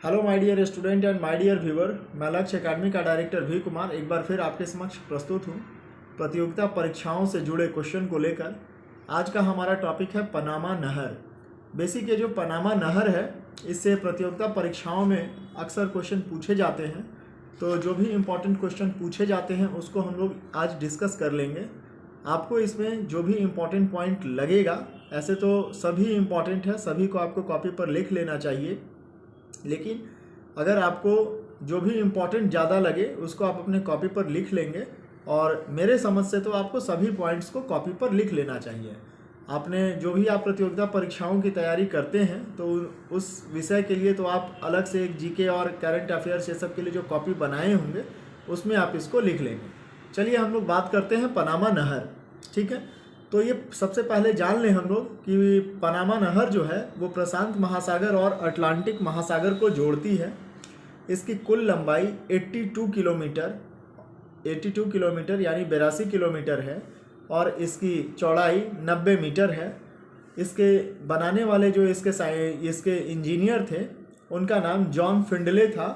Hello my dear student and my dear viewer, मैं Lakshya academy का director we Kumar एक बार फिर आपके समक्ष प्रस्तुत हूँ प्रतियोगिता परीक्षाओं से जुड़े क्वेश्चन को लेकर। आज का हमारा टॉपिक है पनामा नहर। बेसिक ये जो पनामा नहर है, इससे प्रतियोगिता परीक्षाओं में अक्सर क्वेश्चन पूछे जाते हैं। तो जो भी इम्पोर्टेंट क्वेश्चन पूछे जाते हैं उसको हम लोग आज डिस्कस कर लेंगे। आपको इसमें जो भी इम्पोर्टेंट पॉइंट लगेगा, ऐसे तो सभी इम्पोर्टेंट है, सभी को आपको कॉपी पर लिख लेना चाहिए, लेकिन अगर आपको जो भी इम्पोर्टेंट ज़्यादा लगे उसको आप अपने कॉपी पर लिख लेंगे। और मेरे समझ से तो आपको सभी पॉइंट्स को कॉपी पर लिख लेना चाहिए। आपने जो भी आप प्रतियोगिता परीक्षाओं की तैयारी करते हैं तो उस विषय के लिए तो आप अलग से एक जीके और करंट अफेयर्स ये सब के लिए जो कॉपी बनाए होंगे उसमें आप इसको लिख लेंगे। चलिए हम लोग बात करते हैं पनामा नहर। ठीक है, तो ये सबसे पहले जान लें हम लोग कि पनामा नहर जो है वो प्रशांत महासागर और अटलांटिक महासागर को जोड़ती है। इसकी कुल लंबाई 82 किलोमीटर यानी 82 किलोमीटर है और इसकी चौड़ाई 90 मीटर है। इसके बनाने वाले जो इसके इंजीनियर थे उनका नाम जॉन फिंडले था,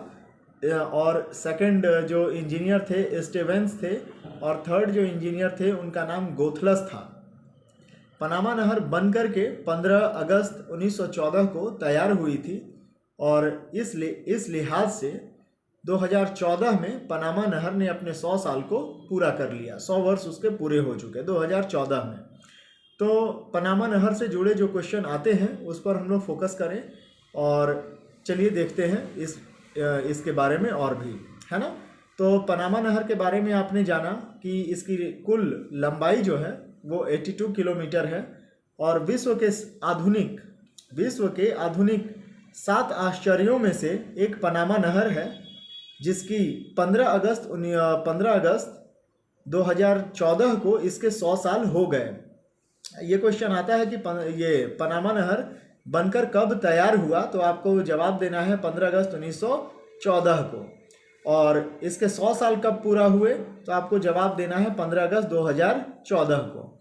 और सेकंड जो इंजीनियर थे स्टीवेंस थे, और थर्ड जो इंजीनियर थे उनका नाम गोथलस था। पनामा नहर बनकर के 15 अगस्त 1914 को तैयार हुई थी और इस लिहाज से 2014 में पनामा नहर ने अपने 100 साल को पूरा कर लिया। 100 वर्ष उसके पूरे हो चुके 2014 में। तो पनामा नहर से जुड़े जो क्वेश्चन आते हैं उस पर हम लोग फोकस करें और चलिए देखते हैं इसके बारे में और भी, है ना। तो पनामा नहर के बारे में आपने जाना कि इसकी कुल लंबाई जो है वो 82 किलोमीटर है और विश्व के आधुनिक 7 आश्चर्यों में से एक पनामा नहर है, जिसकी 15 अगस्त 2014 को इसके 100 साल हो गए। ये क्वेश्चन आता है कि ये पनामा नहर बनकर कब तैयार हुआ, तो आपको जवाब देना है 15 अगस्त 1914 को। और इसके 100 साल कब पूरा हुए, तो आपको जवाब देना है 15 अगस्त 2014 को।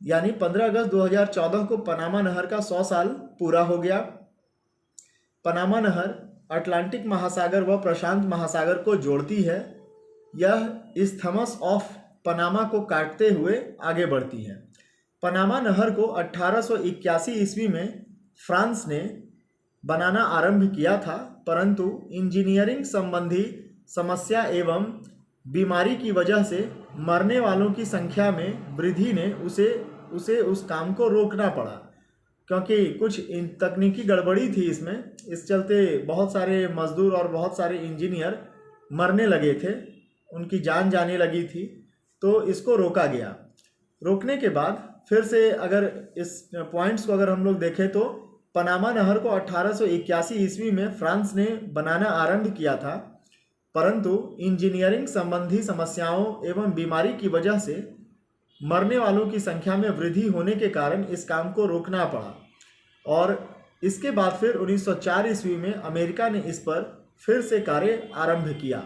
यानी 15 अगस्त 2014 को पनामा नहर का 100 साल पूरा हो गया। पनामा नहर अटलांटिक महासागर व प्रशांत महासागर को जोड़ती है। यह इस्थमस ऑफ पनामा को काटते हुए आगे बढ़ती है। पनामा नहर को 1881 ईस्वी में फ्रांस ने बनाना आरंभ किया था, परंतु इंजीनियरिंग संबंधी समस्या एवं बीमारी की वजह से मरने वालों की संख्या में वृद्धि ने उसे उस काम को रोकना पड़ा, क्योंकि कुछ तकनीकी गड़बड़ी थी इसमें। इस चलते बहुत सारे मजदूर और बहुत सारे इंजीनियर मरने लगे थे, उनकी जान जाने लगी थी, तो इसको रोका गया। रोकने के बाद फिर से अगर इस पॉइंट्स को अगर हम लोग देखें तो पनामा नहर को 1881 ईस्वी में फ्रांस ने बनाना आरंभ किया था, परंतु इंजीनियरिंग संबंधी समस्याओं एवं बीमारी की वजह से मरने वालों की संख्या में वृद्धि होने के कारण इस काम को रोकना पड़ा। और इसके बाद फिर 1904 ईस्वी में अमेरिका ने इस पर फिर से कार्य आरंभ किया।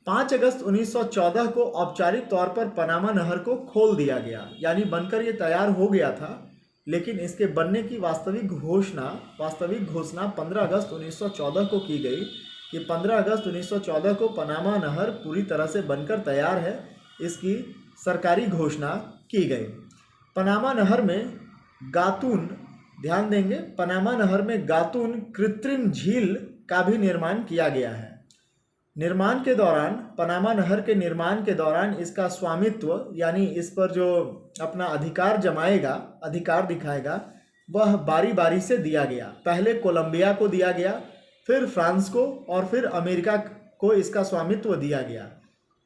5 अगस्त 1914 को औपचारिक तौर पर पनामा नहर को खोल दिया गया, यानी बनकर ये तैयार हो गया था, लेकिन इसके बनने की वास्तविक घोषणा 15 अगस्त 1914 को की गई कि 15 अगस्त 1914 को पनामा नहर पूरी तरह से बनकर तैयार है, इसकी सरकारी घोषणा की गई। पनामा नहर में गातून, ध्यान देंगे, पनामा नहर में गातून कृत्रिम झील का भी निर्माण किया गया है। पनामा नहर के निर्माण के दौरान इसका स्वामित्व, यानी इस पर जो अपना अधिकार दिखाएगा, वह बारी बारी से दिया गया। पहले कोलंबिया को दिया गया, फिर फ्रांस को और फिर अमेरिका को इसका स्वामित्व दिया गया।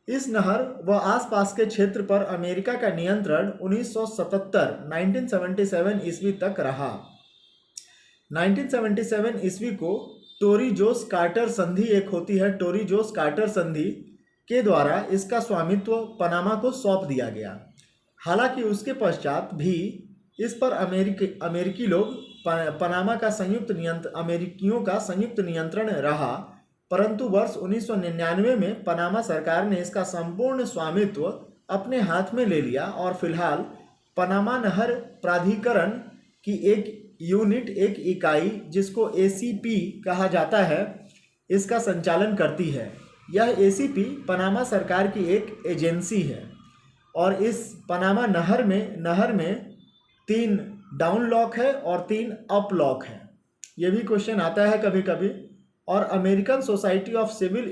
इस नहर व आसपास के क्षेत्र पर अमेरिका का नियंत्रण 1977 ईस्वी तक रहा। 1977 ईस्वी को टोरी-जोस कार्टर संधि एक होती है, टोरी-जोस कार्टर संधि के द्वारा इसका स्वामित्व पनामा को सौंप दिया गया। हालांकि उसके पश्चात भी इस पर अमेरिकी लोग पनामा का अमेरिकियों का संयुक्त नियंत्रण रहा, परंतु वर्ष 1999 में पनामा सरकार ने इसका संपूर्ण स्वामित्व अपने हाथ में ले लिया और फिलहाल पनामा नहर प्राधिकरण की एक यूनिट, एक इकाई जिसको एसीपी कहा जाता है, इसका संचालन करती है। यह एसीपी पनामा सरकार की एक एजेंसी है और इस पनामा नहर में 3 डाउन लॉक है और 3 अप लॉक है। ये भी क्वेश्चन आता है कभी कभी। और American Society of Civil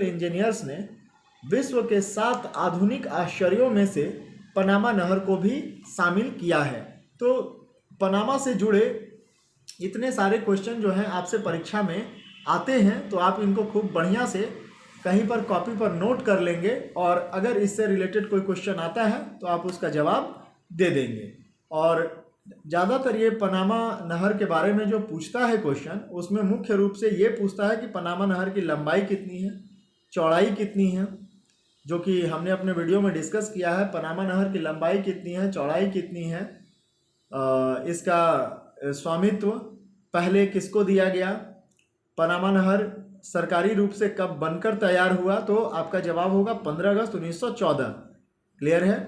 Engineers ने विश्व के 7 आधुनिक आश्चर्यों में से पनामा नहर को भी शामिल किया है। तो पनामा से जुड़े इतने सारे क्वेश्चन जो हैं आपसे परीक्षा में आते हैं, तो आप इनको खूब बढ़िया से कहीं पर कॉपी पर नोट कर लेंगे और अगर इससे रिलेटेड कोई क्वेश्चन आता है तो आप उसका जवाब दे देंगे। और ज़्यादातर ये पनामा नहर के बारे में जो पूछता है क्वेश्चन, उसमें मुख्य रूप से ये पूछता है कि पनामा नहर की लंबाई कितनी है, चौड़ाई कितनी है, जो कि हमने अपने वीडियो में डिस्कस किया है। पनामा नहर की लंबाई कितनी है, चौड़ाई कितनी है, इसका स्वामित्व पहले किसको दिया गया, पनामा नहर सरकारी रूप से कब बनकर तैयार हुआ, तो आपका जवाब होगा 15 अगस्त 1914। क्लियर है।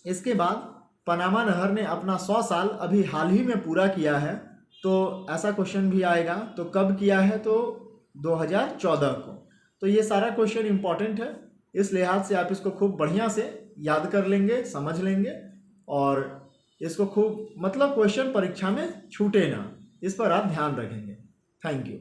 इसके बाद पनामा नहर ने अपना 100 साल अभी हाल ही में पूरा किया है, तो ऐसा क्वेश्चन भी आएगा। तो कब किया है, तो 2014 को। तो ये सारा क्वेश्चन इंपॉर्टेंट है, इस लिहाज से आप इसको खूब बढ़िया से याद कर लेंगे, समझ लेंगे और इसको खूब, मतलब क्वेश्चन परीक्षा में छूटे ना, इस पर आप ध्यान रखेंगे। Thank you.